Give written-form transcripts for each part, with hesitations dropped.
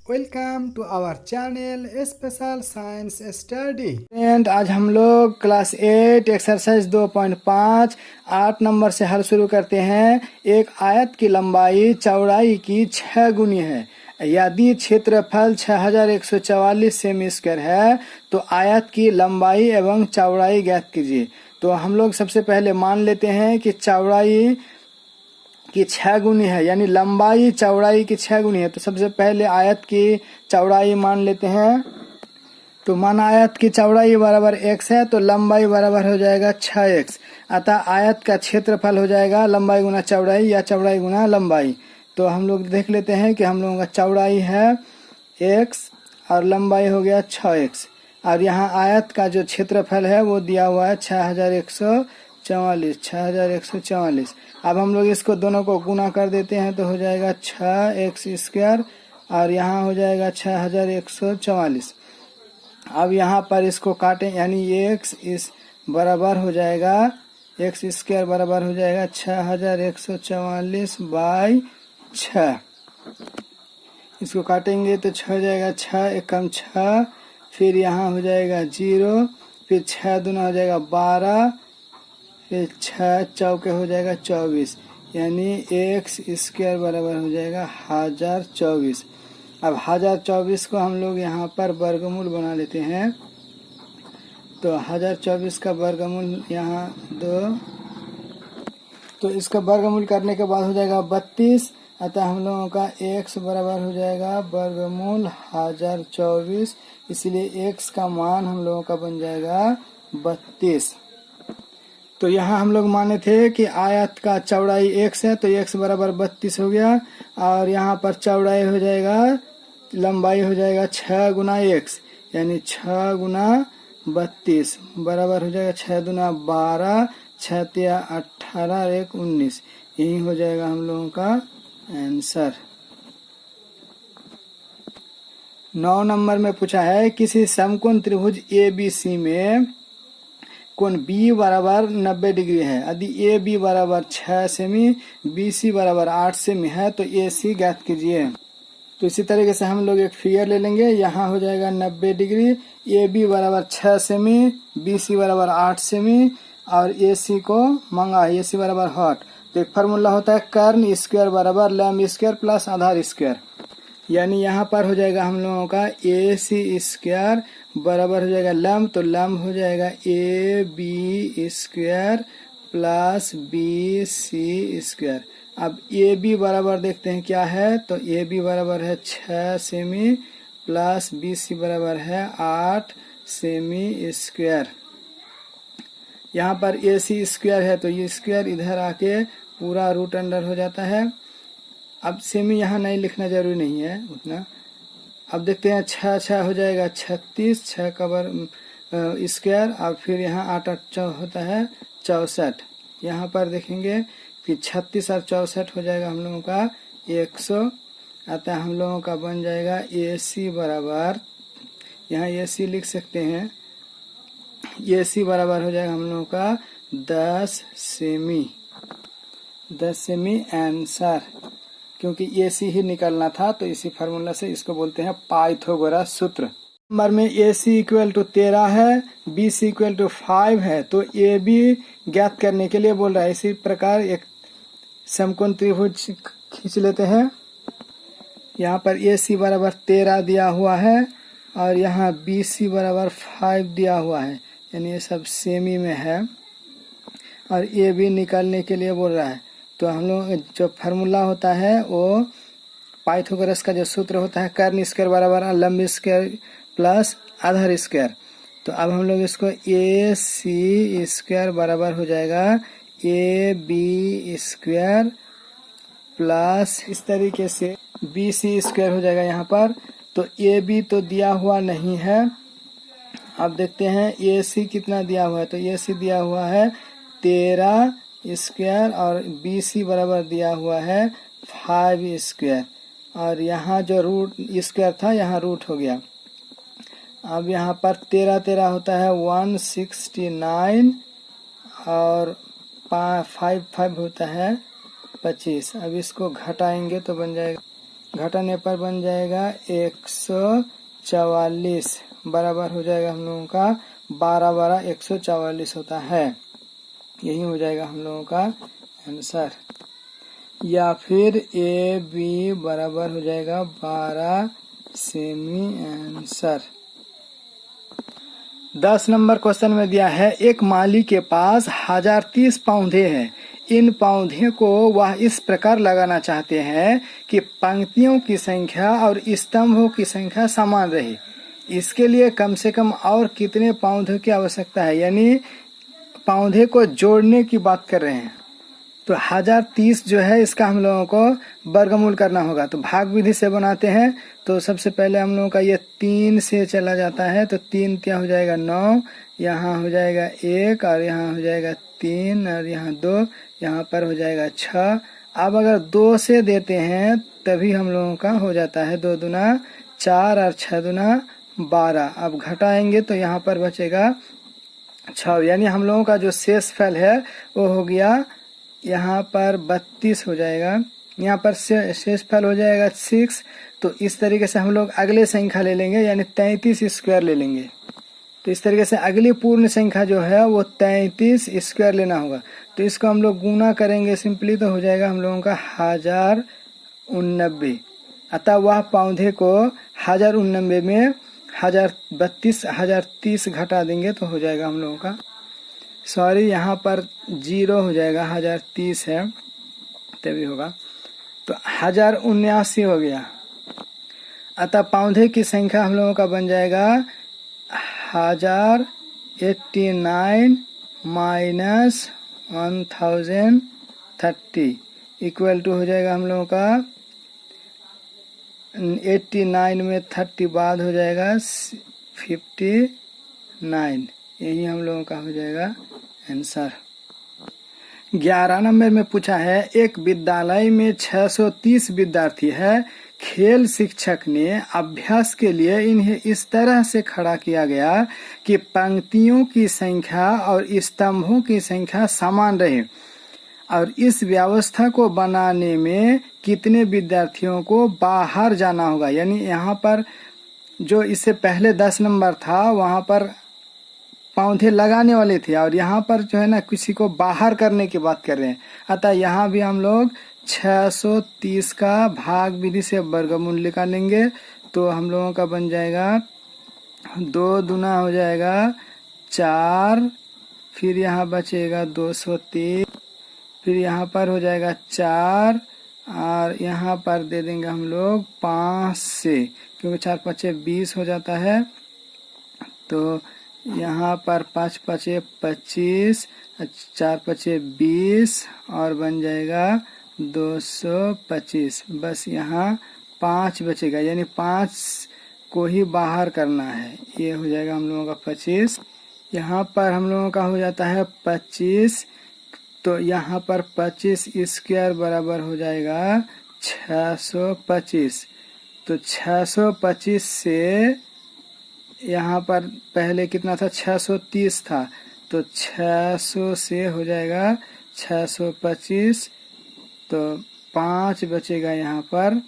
Welcome to our channel special science study. And आज हम लोग क्लास 8 एक्सरसाइज 2.5 8 नंबर से हल शुरू करते हैं। एक आयत की लंबाई चौड़ाई की 6 गुनी है। यदि क्षेत्रफल 6144 सेमी स्क्वायर है तो आयत की लंबाई एवं चौड़ाई ज्ञात कीजिए। तो हम लोग सबसे पहले मान लेते हैं कि चौड़ाई की 6 गुनी है, यानी लंबाई चौड़ाई की 6 गुनी है। तो सबसे पहले आयत की चौड़ाई मान लेते हैं। तो माना आयत की चौड़ाई बराबर x है तो लंबाई बराबर हो जाएगा 6x। अतः आयत का क्षेत्रफल हो जाएगा लंबाई गुना चौड़ाई या चौड़ाई गुना लंबाई। तो हम लोग देख लेते हैं कि हम लोगों का चौड़ाई है x और लंबाई हो गया 6x, और यहाँ आयत का जो क्षेत्रफल है वो दिया हुआ है 6144। अब हम लोग इसको दोनों को गुना कर देते हैं तो हो जाएगा 6x स्क्वायर और यहाँ हो जाएगा 6144। अब यहाँ पर इसको काटें, यानी x इस बराबर हो जाएगा x स्क्वायर बराबर हो जाएगा 6144 बाई 6। इसको काटेंगे तो 6 हो जाएगा 6 एकम 6, फिर यहाँ हो जाएगा 0, फिर 6 दूना हो जाएगा 12, फिर 6 चौके हो जाएगा 24, यानी x स्क्वायर बराबर हो जाएगा 1024। अब 1024 को हम लोग यहाँ पर वर्गमूल बना लेते हैं। तो 1024 का वर्गमूल यहाँ 2, तो इसका वर्गमूल करने के बाद हो जाएगा 32। अतः हम लोगों का x बराबर हो जाएगा वर्गमूल 1024, इसलिए x का मान हम लोगों का बन जाएगा 32। तो यहाँ हम लोग माने थे कि आयत का चौड़ाई x है तो x बराबर 32 हो गया, और यहाँ पर चौड़ाई हो जाएगा लंबाई हो जाएगा 6 गुना x, यानी 6 गुना 32 बराबर हो जाएगा 6 दूना 12, 6 तिया 18, 1 19। यही हो जाएगा हम लोगों का आंसर। 9 नंबर में पूछा है किसी समकोण त्रिभुज ABC में कोण B बराबर 90 डिग्री है। यदि AB बराबर 6 सेमी, BC बराबर 8 सेमी है तो AC ज्ञात कीजिए। तो इसी तरीके से हम लोग एक फिगर ले लेंगे। यहाँ हो जाएगा 90 डिग्री, AB बराबर 6 सेमी, BC बराबर 8 सेमी और AC को मांगा, AC बराबर हॉट। तो एक फार्मूला होता है कर्ण स्क्वायर बराबर लैम्ब स्क्वायर प्लस आधार स्क्वायर, यानी यहाँ पर हो जाएगा हम लोगों का AC स्क्वायर बराबर हो जाएगा लैम्ब, तो लैम्ब हो जाएगा AB square plus BC square. अब AB बराबर देखते हैं क्या है, तो AB बराबर है 6 सेमी प्लस BC बराबर है 8 सेमी स्क्वायर। यहाँ पर AC स्क्वायर है तो ये स्क्वायर इधर आके पूरा रूट अंडर हो जाता है। अब सेमी यहाँ नहीं लिखना जरूरी नहीं है उतना। अब देखते हैं 6 6 हो जाएगा 36, 6 का स्क्वायर, अब फिर यहाँ 8 8 होता है 64। यहाँ पर देखेंगे कि 36 और 64 हो जाएगा हम लोगों का 100। अतः हम लोगों का बन जाएगा AC बराबर, यहाँ AC लिख सकते हैं, AC बराबर हो जाएगा हम लोगों का 10 सेमी आंसर, क्योंकि AC ही निकलना था तो इसी फार्मूला से इसको बोलते हैं पाइथागोरस सूत्र। नंबर में AC इक्वल टू 13 है, BC इक्वल टू 5 है, तो AB ज्ञात करने के लिए बोल रहा है। इसी प्रकार एक समकोण त्रिभुज खींच लेते हैं। यहाँ पर AC बराबर 13 दिया हुआ है और यहाँ BC बराबर 5 दिया हुआ है, यानी ये सब सेमी में है, और AB निकालने के लिए बोल रहा है। तो हम लोग जो फार्मूला होता है वो पाइथागोरस का जो सूत्र होता है कर्ण स्क्वायर बराबर लंब स्क्वायर प्लस आधार स्क्वायर। तो अब हम लोग इसको AC स्क्वायर बराबर हो जाएगा AB स्क्वायर प्लस इस तरीके से BC स्क्वायर हो जाएगा यहाँ पर। तो AB तो दिया हुआ नहीं है। अब देखते हैं AC कितना दिया हुआ है, तो AC दिया हुआ है 13 स्क्वायर और BC बराबर दिया हुआ है 5 स्क्वायर, और यहाँ जो रूट स्क्वायर था यहाँ रूट हो गया। अब यहाँ पर 13 13 होता है 169 और 5 5 होता है 25। अब इसको घटाएंगे तो बन जाएगा घटाने पर बन जाएगा 144 बराबर हो जाएगा हम लोगों का 12 12 144 होता है। यही हो जाएगा हम लोगों का आंसर। या फिर ए बी बराबर हो जाएगा 12 सेमी आंसर। 10 नंबर क्वेश्चन में दिया है एक माली के पास 1030 पौधे हैं। इन पौधे को वह इस प्रकार लगाना चाहते हैं कि पंक्तियों की संख्या और स्तंभों की संख्या समान रहे। इसके लिए कम से कम और कितने पौधों की आवश्यकता है, यानी पौधे को जोड़ने की बात कर रहे हैं। तो 1030 जो है इसका हम लोगों को वर्गमूल करना होगा। तो भाग विधि से बनाते हैं। तो सबसे पहले हम लोगों का ये 3 से चला जाता है। तो 3 क्या हो जाएगा 9, यहाँ हो जाएगा 1 और यहाँ हो जाएगा 3 और यहाँ 2, यहाँ पर हो जाएगा 6। अब अगर 2 से देते हैं तभी हम लोगों का हो जाता है 2 दूना 4 और 6 दूना 12। अब घटाएंगे तो यहाँ पर बचेगा 6, यानी हम लोगों का जो शेष फल है वो हो गया यहाँ पर 32 हो जाएगा। यहाँ पर शेष फल हो जाएगा 6। तो इस तरीके से हम लोग अगले संख्या ले लेंगे, यानी 33 स्क्वायर ले लेंगे। तो इस तरीके से अगली पूर्ण संख्या जो है वो 33 स्क्वायर लेना होगा। तो इसको हम लोग गुना करेंगे सिंपली, तो हो जाएगा हम लोगों का 1089। अतः वह पौधे को 1089 में 1030 घटा देंगे तो हो जाएगा हम लोगों का, सॉरी यहाँ पर 0 हो जाएगा, 1030 है तभी होगा। तो 1079 हो गया। अतः पौधे की संख्या हम लोगों का बन जाएगा 1089 माइनस 1030 इक्वल टू हो जाएगा हम लोगों का 89 में 30 बाद हो जाएगा 59। यही हम लोगों का हो जाएगा आंसर। 11 नंबर में पूछा है एक विद्यालय में 630 विद्यार्थी है। खेल शिक्षक ने अभ्यास के लिए इन्हें इस तरह से खड़ा किया गया कि पंक्तियों की संख्या और स्तंभों की संख्या समान रहे, और इस व्यवस्था को बनाने में कितने विद्यार्थियों को बाहर जाना होगा। यानी यहाँ पर जो इससे पहले 10 नंबर था वहाँ पर पौधे लगाने वाले थे, और यहाँ पर जो है ना किसी को बाहर करने की बात कर रहे हैं। अतः यहाँ भी हम लोग 630 का भाग विधि से वर्गमूल निकालेंगे। तो हम लोगों का बन जाएगा 2 दूना हो जाएगा 4, फिर यहाँ बचेगा 230, फिर यहाँ पर हो जाएगा 4 और यहाँ पर दे देंगे हम लोग 5 से, क्योंकि 4 5 20 हो जाता है। तो यहाँ पर 5 5 25, 4 5 20 और बन जाएगा 225। बस यहाँ 5 बचेगा, यानी 5 को ही बाहर करना है। ये हो जाएगा हम लोगों का 25। यहाँ पर हम लोगों का हो जाता है 25। तो यहाँ पर 25 स्क्वायर बराबर हो जाएगा 625। तो 625 से यहाँ पर पहले कितना था 630 था, तो 600 से हो जाएगा 625। तो 5 बचेगा यहाँ पर,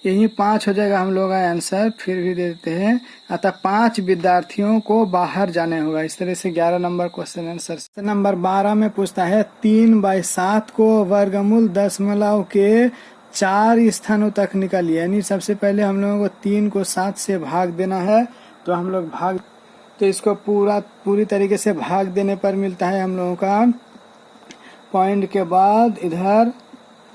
यही 5 हो जाएगा हम लोग का आंसर। फिर भी दे देते हैं। अतः 5 विद्यार्थियों को बाहर जाने होगा। इस तरह से 11 नंबर क्वेश्चन आंसर। नंबर 12 में पूछता है 3/7 को वर्गमूल दशमलव के 4 स्थानों तक निकालिए। यानी सबसे पहले हम लोगों को 3 को 7 से भाग देना है। तो हम लोग तो इसको पूरी तरीके से भाग देने पर मिलता है हम लोगों का पॉइंट के बाद इधर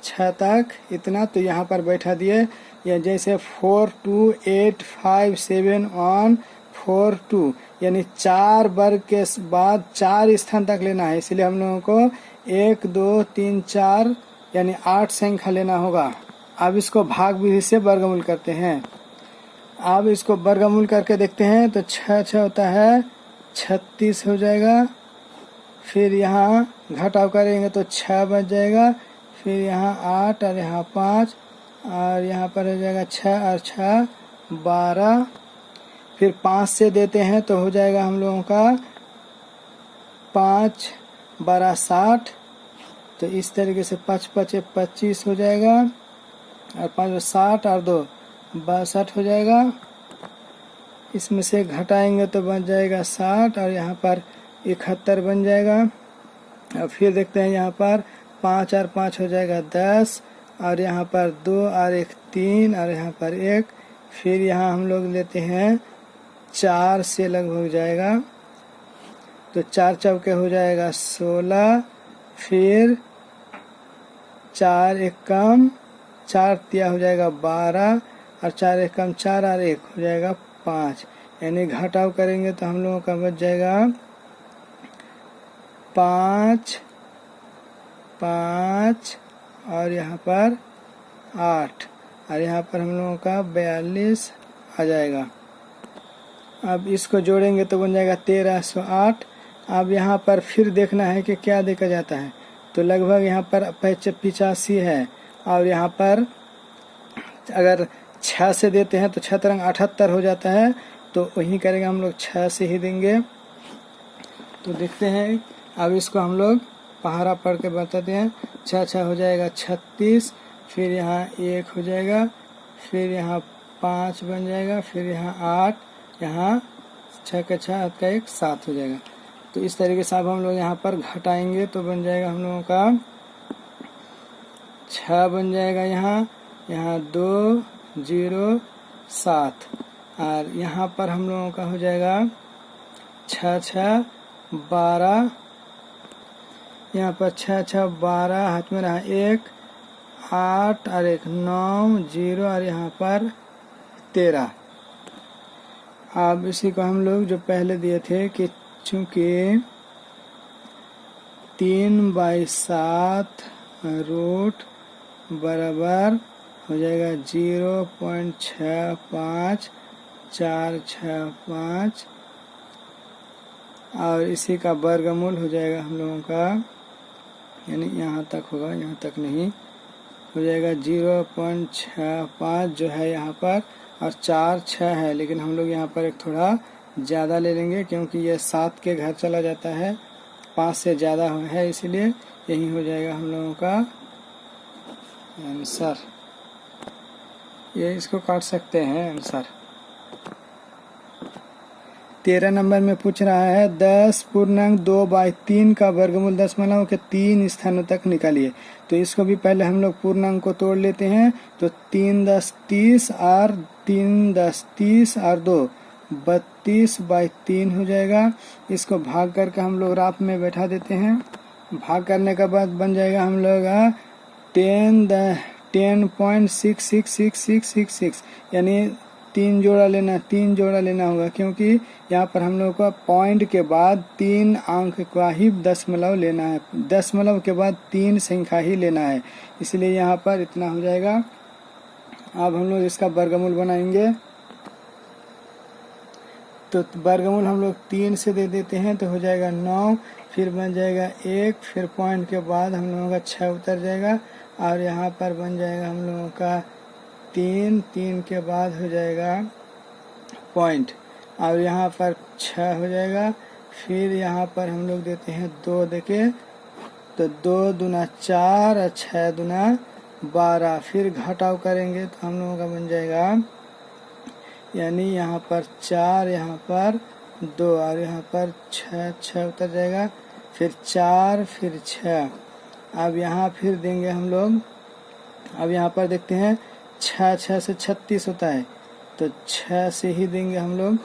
6 तक इतना। तो यहाँ पर बैठा दिए, या जैसे 4 2 8 5 7 1 4 2, यानी 4 वर्ग के बाद 4 स्थान तक लेना है। इसलिए हम लोगों को 1 2 3 4 यानी 8 संख्या लेना होगा। अब इसको भाग विधि से वर्गमूल करते हैं। अब इसको वर्गमूल करके देखते हैं। तो 6 6 होता है 36 हो जाएगा। फिर यहाँ घटाव करेंगे तो 6 बच जाएगा। फिर यहाँ 8 और यहाँ 5 और यहाँ पर हो जाएगा 6 और 6 12। फिर 5 से देते हैं तो हो जाएगा हम लोगों का 5 12 60। तो इस तरीके से 5 5 25 हो जाएगा। और 5 60 और 2 62 हो जाएगा। इसमें से घटाएंगे तो बन जाएगा 60 और यहाँ पर 71 बन जाएगा। अब फिर देखते हैं यहाँ पर 5 और 5 हो जाएगा 10 और यहाँ पर 2 और 1 3 और यहाँ पर 1। फिर यहाँ हम लोग लेते हैं 4 से लगभग जाएगा तो 4 चौके हो जाएगा 16। फिर 4 1 कम 4 तिया हो जाएगा 12 और 4 1 कम 4 और 1 हो जाएगा 5। यानी घटाव करेंगे तो हम लोगों का बच जाएगा 5 5 और यहाँ पर 8 और यहाँ पर हम लोगों का 42 आ जाएगा। अब इसको जोड़ेंगे तो बन जाएगा 1308। अब यहाँ पर फिर देखना है कि क्या देखा जाता है, तो लगभग यहाँ पर 85 है और यहाँ पर अगर 6 से देते हैं तो 6 तरंग 78 हो जाता है, तो वही करेंगे हम लोग 6 से ही देंगे। तो देखते हैं, अब इसको हम लोग पहाड़ा पढ़ के बताते हैं। 6 6 हो जाएगा 36, फिर यहाँ 1 हो जाएगा, फिर यहाँ 5 बन जाएगा, फिर यहाँ 8, यहाँ 6 का 6 8 का 1 7 हो जाएगा। तो इस तरीके से अब हम लोग यहाँ पर घटाएंगे तो बन जाएगा हम लोगों का 6 बन जाएगा, यहाँ 2 0 7 और यहाँ पर हम लोगों का हो जाएगा 6 6 12, यहाँ पर 6 6 12 हाथ में रहा 1 8 और 1 9 0 और यहाँ पर 13। अब इसी को हम लोग जो पहले दिए थे कि चूंकि 3/7 रूट बराबर हो जाएगा 0.6545 और इसी का वर्गमूल हो जाएगा हम लोगों का, यानी यहाँ तक होगा, यहाँ तक नहीं, हो जाएगा 0.65 जो है यहाँ पर, और 4 6 है, लेकिन हम लोग यहाँ पर एक थोड़ा ज़्यादा ले लेंगे क्योंकि ये 7 के घर चला जाता है, 5 से ज़्यादा है, इसलिए यही हो जाएगा हम लोगों का आंसर। ये इसको काट सकते हैं आंसर। 13 नंबर में पूछ रहा है 10.2/3 का वर्गमूल दशमलव के 3 स्थानों तक निकालिए। तो इसको भी पहले हम लोग पूर्णांक को तोड़ लेते हैं। तो 3 10 30 और 3 10 30 और 2 32/3 हो जाएगा। इसको भाग करके हम लोग रात में बैठा देते हैं। भाग करने के बाद बन जाएगा हम लोग 10.666666, यानी 3 जोड़ा लेना होगा, क्योंकि यहाँ पर हम लोग को पॉइंट के बाद 3 अंक का ही दशमलव लेना है, दशमलव के बाद 3 संख्या ही लेना है, इसलिए यहाँ पर इतना हो जाएगा। अब हम लोग इसका वर्गमूल बनाएंगे। तो वर्गमूल हम लोग 3 से दे देते हैं तो हो जाएगा 9, फिर बन जाएगा 1, फिर पॉइंट के बाद हम लोगों का 6 उतर जाएगा और यहाँ पर बन जाएगा हम लोगों का 3 के बाद हो जाएगा पॉइंट और यहाँ पर 6 हो जाएगा। फिर यहाँ पर हम लोग देते हैं 2 देके, तो 2 दूना 4 और 6 दूना 12। फिर घटाव करेंगे तो हम लोगों का बन जाएगा, यानी यहाँ पर 4, यहाँ पर 2 और यहाँ पर 6 उतर जाएगा, फिर 4 फिर 6। अब यहाँ फिर देंगे हम लोग, अब यहाँ पर देखते हैं 6 से 36 होता है, तो 6 से ही देंगे हम लोग।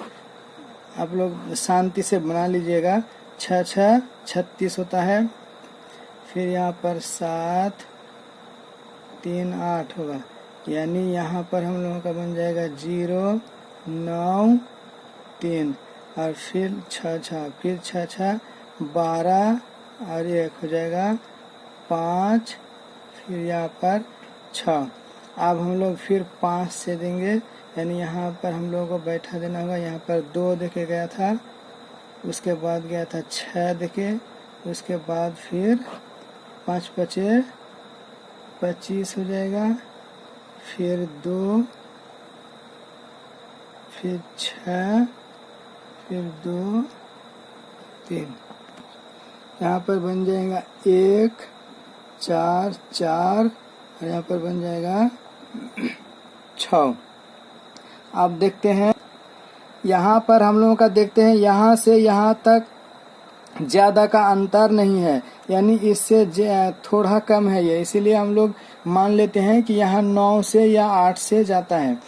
आप लोग शांति से बना लीजिएगा। 6 6 36 होता है, फिर यहाँ पर 7 3 8 होगा, यानी यहाँ पर हम लोगों का बन जाएगा 0 9 3 और फिर 6 6, फिर 6 6 12 और 1 हो जाएगा 5, फिर यहाँ पर 6। अब हम लोग फिर 5 से देंगे, यानी यहाँ पर हम लोगों को बैठा देना होगा। यहाँ पर 2 देके गया था, उसके बाद गया था 6 देके, उसके बाद फिर 5 5 25 हो जाएगा, फिर 2, फिर 6, फिर 2 3, यहाँ पर बन जाएगा 1 4 4 और यहाँ पर बन जाएगा 6। अब देखते हैं यहाँ पर हम लोगों का, देखते हैं यहाँ से यहाँ तक ज़्यादा का अंतर नहीं है, यानी इससे थोड़ा कम है ये, इसीलिए हम लोग मान लेते हैं कि यहाँ 9 से या 8 से जाता है।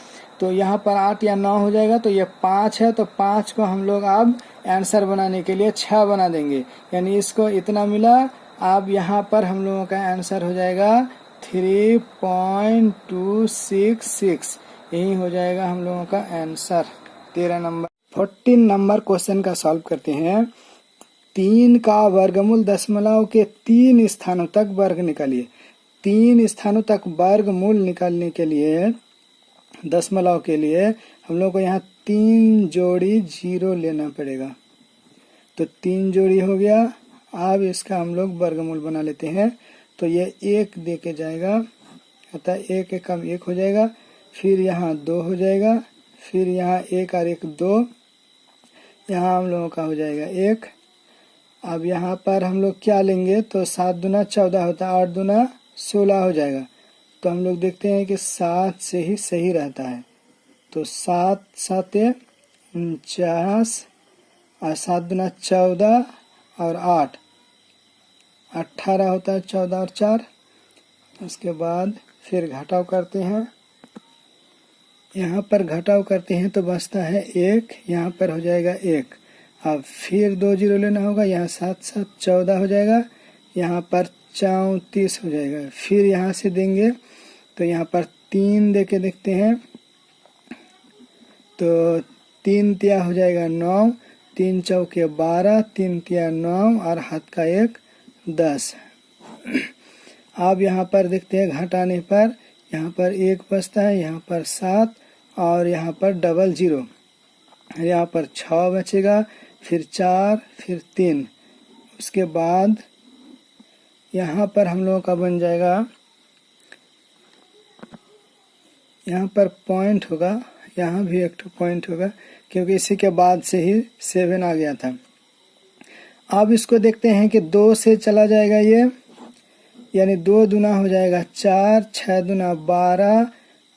तो यहाँ पर 8 या 9 हो जाएगा, तो ये 5 है, तो 5 को हम लोग अब आंसर बनाने के लिए 6 बना देंगे, यानी इसको इतना मिला। अब यहाँ पर हम लोगों का आंसर हो जाएगा 3.266, यही हो जाएगा हम लोगों का आंसर 13 नंबर। 14 नंबर क्वेश्चन का सॉल्व करते हैं। 3 का वर्गमूल दशमलव के 3 स्थानों तक वर्ग निकालिए। 3 स्थानों तक वर्गमूल निकालने के लिए दशमलव के लिए हम लोग को यहाँ 3 जोड़ी 0 लेना पड़ेगा। तो 3 जोड़ी हो गया। अब इसका हम लोग वर्गमूल बना लेते हैं। तो ये 1 दे के जाएगा, अतः 1 एक कम 1 हो जाएगा। फिर यहाँ 2 हो जाएगा, फिर यहाँ 1 और 1 2, यहाँ हम लोगों का हो जाएगा 1। अब यहाँ पर हम लोग क्या लेंगे, तो 7 दूना 14 होता है, 8 दूना 16 हो जाएगा। तो हम लोग देखते हैं कि 7 से ही सही रहता है। तो 7 7 49 और 7 दूना 14 और 8 18 होता है, 14 और 4। उसके बाद फिर घटाव करते हैं। यहाँ पर घटाव करते हैं तो बचता है 1, यहाँ पर हो जाएगा 1। अब फिर 2 0 लेना होगा, यहाँ 7 7 14 हो जाएगा, यहाँ पर 34 हो जाएगा। फिर यहाँ से देंगे तो यहाँ पर 3 दे के देखते हैं, तो 3 तिया हो जाएगा 9, 3 चौके 12, 3 तिया 9 और हाथ का 1 10। अब यहाँ पर देखते हैं घटाने पर, यहाँ पर 1 बचता है, यहाँ पर 7 और यहाँ पर डबल 0, यहाँ पर 6 बचेगा, फिर 4, फिर 3। उसके बाद यहाँ पर हम लोगों का बन जाएगा, यहाँ पर पॉइंट होगा, यहाँ भी एक पॉइंट होगा, क्योंकि इसी के बाद से ही 7 आ गया था। अब इसको देखते हैं कि 2 से चला जाएगा ये, यानी 2 दूना हो जाएगा 4, 6 दूना 12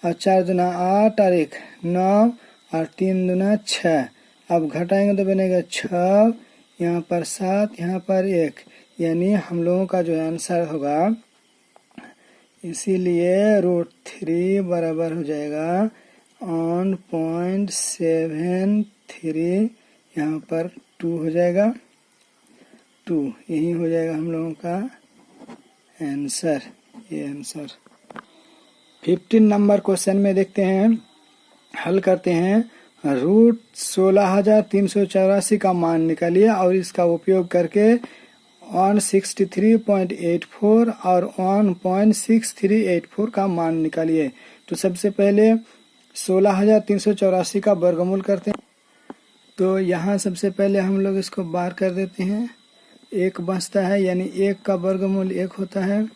और 4 दूना 8 और 1 9 और 3 दूना 6। अब घटाएंगे तो बनेगा 6, यहाँ पर 7, यहाँ पर 1, यानी हम लोगों का जो आंसर होगा, इसीलिए √3 बराबर हो जाएगा 1.73, यहाँ पर 2 हो जाएगा 2, यही हो जाएगा हम लोगों का आंसर, ये आंसर। 15 नंबर क्वेश्चन में देखते हैं, हल करते हैं। √16,384 का मान निकालिए और इसका उपयोग करके 163.84 और 1.6384 का मान निकालिए। तो सबसे पहले 16,384 का वर्गमूल करते हैं। तो यहाँ सबसे पहले हम लोग इसको बार कर देते हैं, 1 बचता है, यानी 1 का वर्गमूल 1 होता है।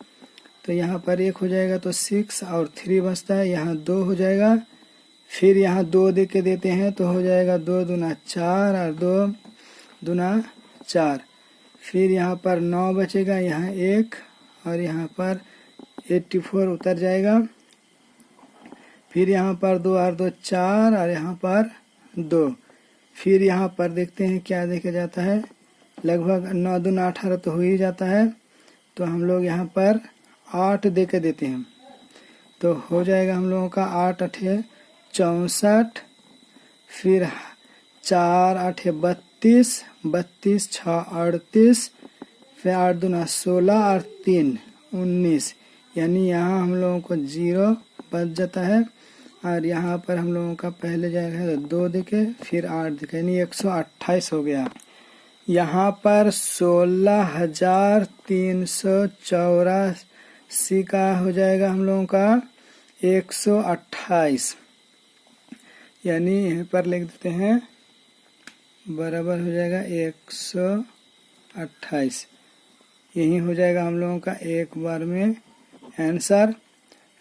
तो यहाँ पर 1 हो जाएगा, तो 6 और 3 बचता है, यहाँ 2 हो जाएगा। फिर यहाँ 2 दे के देते हैं तो हो जाएगा 2 दूना 4 और 2 दूना 4। फिर यहाँ पर 9 बचेगा, यहाँ 1 और यहाँ पर 84 उतर जाएगा। फिर यहाँ पर 2 और 2 4 और यहाँ पर 2। फिर यहाँ पर देखते हैं क्या देखा जाता है, लगभग 9 दूना 18 तो हो ही जाता है। तो हम लोग यहाँ पर 8 दे के देते हैं, तो हो जाएगा हम लोगों का 8 8 64, फिर 4 8 32, 32 6 38, फिर 8 दूना 16 और 3 19, यानी यहाँ हम लोगों को 0 बच जाता है। और यहाँ पर हम लोगों का पहले जाएगा तो 2 देके फिर 8 देके, यानी 128 हो गया। यहाँ पर 16,384 का हो जाएगा हम लोगों का 128, यानी यहाँ पर लिख देते हैं बराबर हो जाएगा 128, यही हो जाएगा हम लोगों का एक बार में आंसर।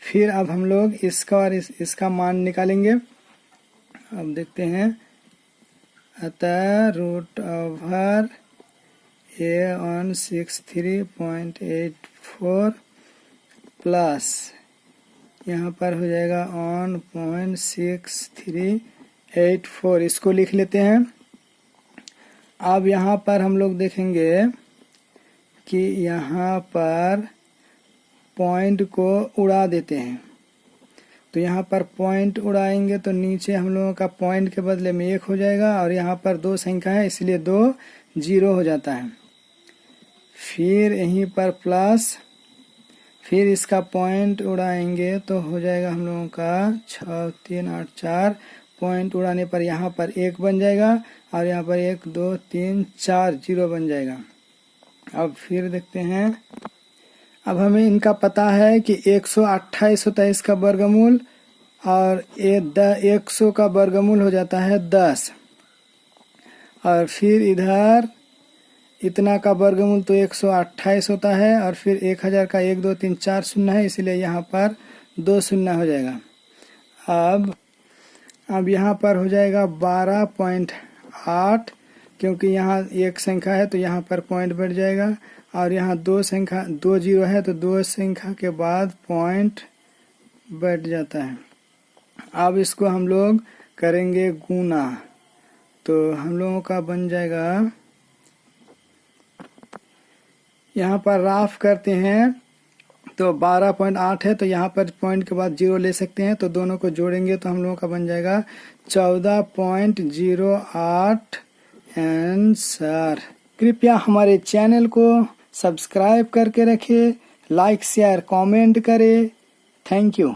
फिर अब हम लोग इसका और इसका मान निकालेंगे। अब देखते हैं, अतः √A163.84 प्लस यहाँ पर हो जाएगा 1.6384, इसको लिख लेते हैं। अब यहाँ पर हम लोग देखेंगे कि यहाँ पर पॉइंट को उड़ा देते हैं। तो यहाँ पर पॉइंट उड़ाएंगे तो नीचे हम लोगों का पॉइंट के बदले में 1 हो जाएगा, और यहाँ पर 2 संख्या है इसलिए 2 0 हो जाता है। फिर यहीं पर प्लस, फिर इसका पॉइंट उड़ाएंगे तो हो जाएगा हम लोगों का 6384। पॉइंट उड़ाने पर यहाँ पर 1 बन जाएगा, और यहाँ पर 1 2 3 4 0 बन जाएगा। अब फिर देखते हैं। अब हमें इनका पता है कि 128 होता है इसका वर्गमूल, और 100 का वर्गमूल हो जाता है 10, और फिर इधर इतना का वर्गमूल तो 128 होता है, और फिर 1000 का 1 2 3 4 शून्य है इसलिए यहाँ पर 2 शून्य हो जाएगा। अब यहाँ पर हो जाएगा 12.8, क्योंकि यहाँ एक संख्या है तो यहाँ पर पॉइंट बढ़ जाएगा, और यहाँ 2 0 है तो 2 संख्या के बाद पॉइंट बढ़ जाता है। अब इसको हम लोग करेंगे गुना, तो हम लोगों का बन जाएगा, यहाँ पर राफ करते हैं तो 12.8 है, तो यहाँ पर पॉइंट के बाद 0 ले सकते हैं, तो दोनों को जोड़ेंगे तो हम लोगों का बन जाएगा 14.08 आंसर। कृपया हमारे चैनल को सब्सक्राइब करके रखें, लाइक शेयर कमेंट करें। Thank you.